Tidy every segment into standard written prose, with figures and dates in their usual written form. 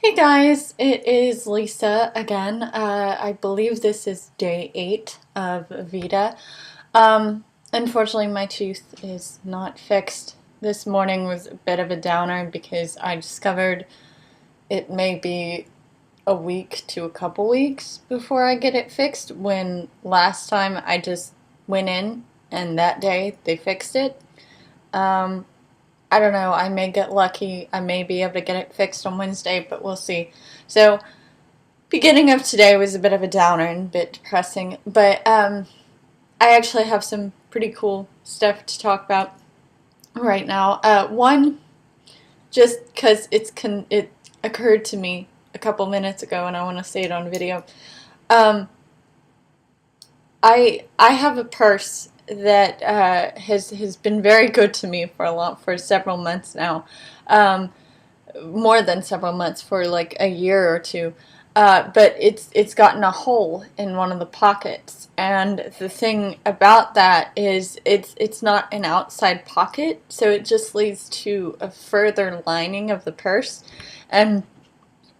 Hey guys, it is Lisa again. I believe this is day 8 of VEDA. Unfortunately, my tooth is not fixed. This morning was a bit of a downer because I discovered it may be a week to a couple weeks before I get it fixed, when last time I just went in and that day they fixed it. Um, I don't know, I may get lucky. I may be able to get it fixed on Wednesday, but we'll see. So, beginning of today was a bit of a downer and a bit depressing, but I actually have some pretty cool stuff to talk about right now. One, just because it occurred to me a couple minutes ago and I want to say it on video. Um, I have a purse that has been very good to me for several months now. Um, More than several months, for like a year or two. But it's gotten a hole in one of the pockets, and the thing about that is it's not an outside pocket, so it just leads to a further lining of the purse, and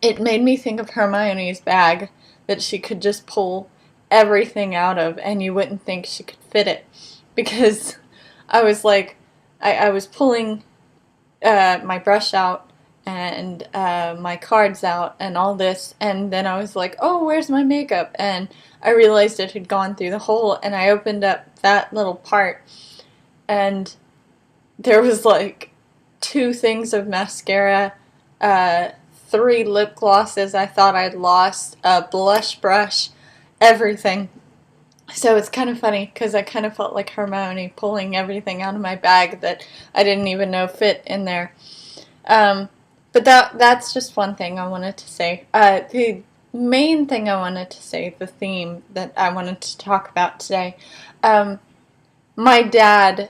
it made me think of Hermione's bag that she could just pull everything out of, and you wouldn't think she could fit it, because I was like, I was pulling my brush out and my cards out and all this, and then I was like, oh, where's my makeup? And I realized it had gone through the hole, and I opened up that little part, and there was like 2 things of mascara, uh, 3 lip glosses I thought I'd lost, a blush brush, everything. So it's kind of funny because I kind of felt like Hermione pulling everything out of my bag that I didn't even know fit in there. Um, but that's just one thing I wanted to say. The main thing I wanted to say, the theme that I wanted to talk about today, um, my dad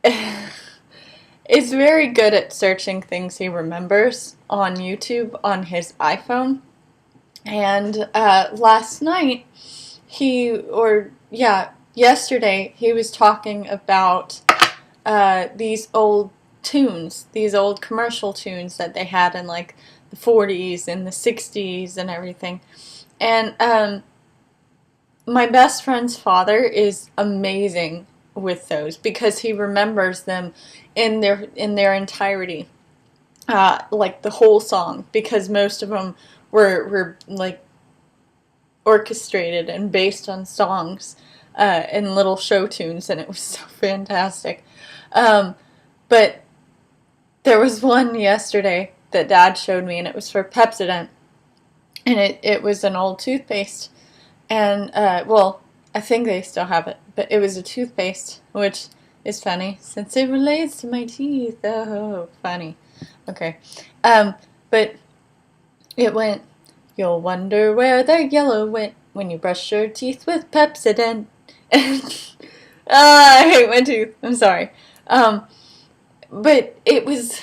is very good at searching things he remembers on YouTube on his iPhone. And last night, yesterday, he was talking about these old tunes, these old commercial tunes that they had in like the 40s and the 60s and everything. And my best friend's father is amazing with those because he remembers them in their entirety, like the whole song, because most of them were like orchestrated and based on songs and little show tunes, and it was so fantastic. But there was one yesterday that Dad showed me, and it was for Pepsodent, and it was an old toothpaste, and well, I think they still have it, but it was a toothpaste, which is funny since it relates to my teeth. Oh, funny. Okay, but it went, you'll wonder where the yellow went when you brush your teeth with Pepsodent. I hate my tooth. I'm sorry. But it was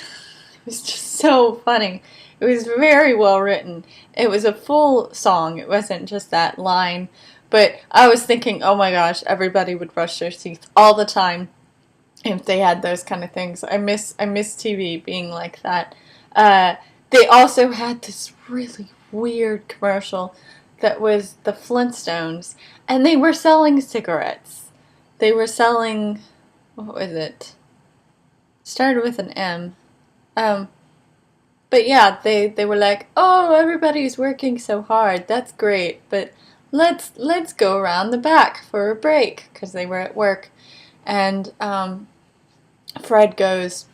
just so funny. It was very well written. It was a full song. It wasn't just that line. But I was thinking, oh my gosh, everybody would brush their teeth all the time if they had those kind of things. I miss TV being like that. They also had this really weird commercial that was the Flintstones, and they were selling cigarettes. They were selling, what was it? Started with an M. Um, but yeah, they were like, oh, everybody's working so hard. That's great, but let's go around the back for a break, because they were at work. And Fred goes,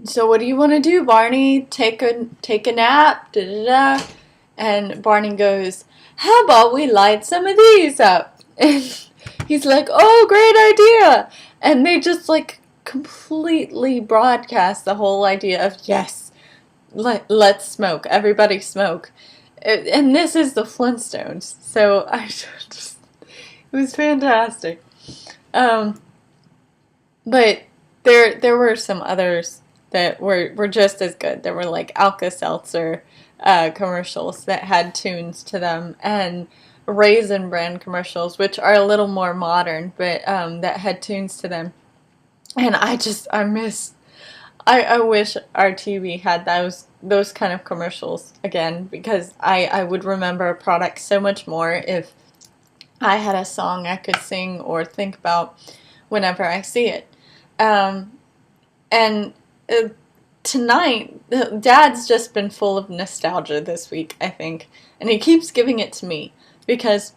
so what do you want to do, Barney? Take a nap? Da da da. And Barney goes, how about we light some of these up? And he's like, oh, great idea. And they just like completely broadcast the whole idea of, yes, let's smoke. Everybody smoke. And this is the Flintstones. So it was fantastic. Um, but there were some others that were just as good. There were like Alka-Seltzer commercials that had tunes to them, and Raisin Bran commercials, which are a little more modern, but that had tunes to them. And I wish our TV had those kind of commercials again, because I would remember a product so much more if I had a song I could sing or think about whenever I see it. Um, and uh, Tonight, Dad's just been full of nostalgia this week, I think, and he keeps giving it to me because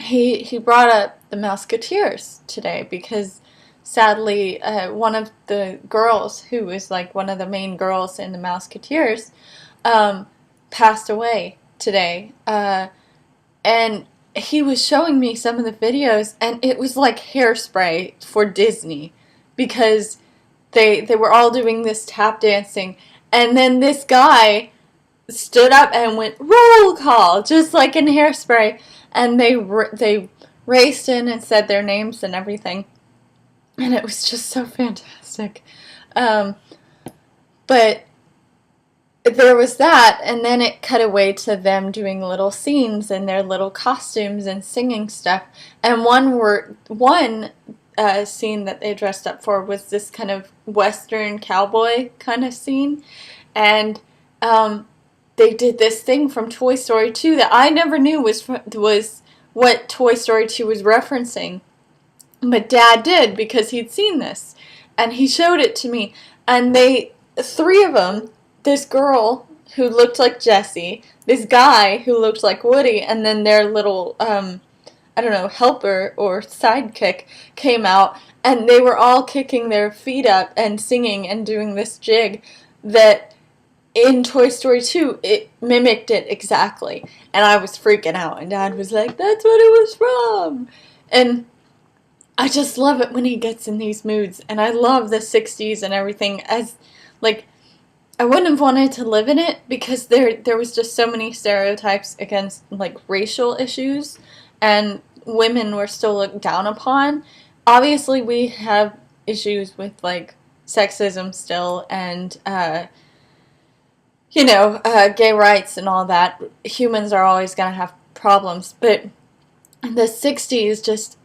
he brought up the Musketeers today because sadly one of the girls who was like one of the main girls in the Musketeers um, passed away today, and he was showing me some of the videos, and it was like Hairspray for Disney because they were all doing this tap dancing, and then this guy stood up and went roll call just like in Hairspray, and they raced in and said their names and everything, and it was just so fantastic. Um, but there was that, and then it cut away to them doing little scenes in their little costumes and singing stuff. And one scene that they dressed up for was this kind of western cowboy kind of scene, and they did this thing from Toy Story 2 that I never knew was what Toy Story 2 was referencing, but Dad did because he'd seen this, and he showed it to me. And three of them, this girl who looked like Jessie, this guy who looked like Woody, and then their little, I don't know, helper or sidekick came out, and they were all kicking their feet up and singing and doing this jig that in Toy Story 2, it mimicked it exactly. And I was freaking out, and Dad was like, that's what it was from! And I just love it when he gets in these moods, and I love the 60s and everything. As, like, I wouldn't have wanted to live in it because there was just so many stereotypes against, like, racial issues, and women were still looked down upon. Obviously, we have issues with, like, sexism still, and, gay rights and all that. Humans are always going to have problems, but the 60s just,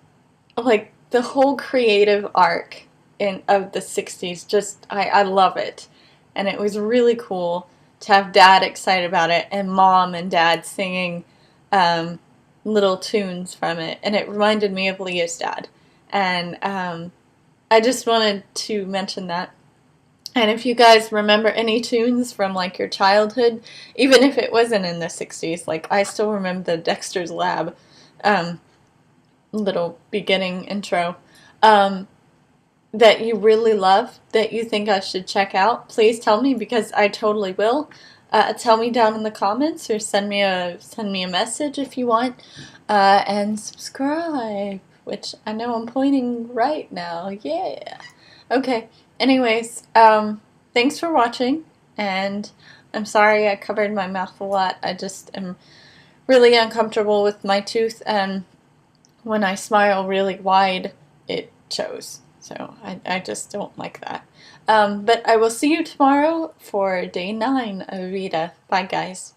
like, the whole creative arc of the 60s, just, I love it. And it was really cool to have Dad excited about it and Mom and Dad singing little tunes from it. And it reminded me of Leah's dad. And I just wanted to mention that. And if you guys remember any tunes from, like, your childhood, even if it wasn't in the 60s, like, I still remember the Dexter's Lab little beginning intro that you really love, that you think I should check out, please tell me, because I totally will. Tell me down in the comments, or send me a message if you want, and subscribe, which I know I'm pointing right now. Yeah. Okay. Anyways, thanks for watching, and I'm sorry I covered my mouth a lot. I just am really uncomfortable with my tooth, and when I smile really wide, it shows. So I just don't like that. But I will see you tomorrow for day 9 of VEDA. Bye, guys.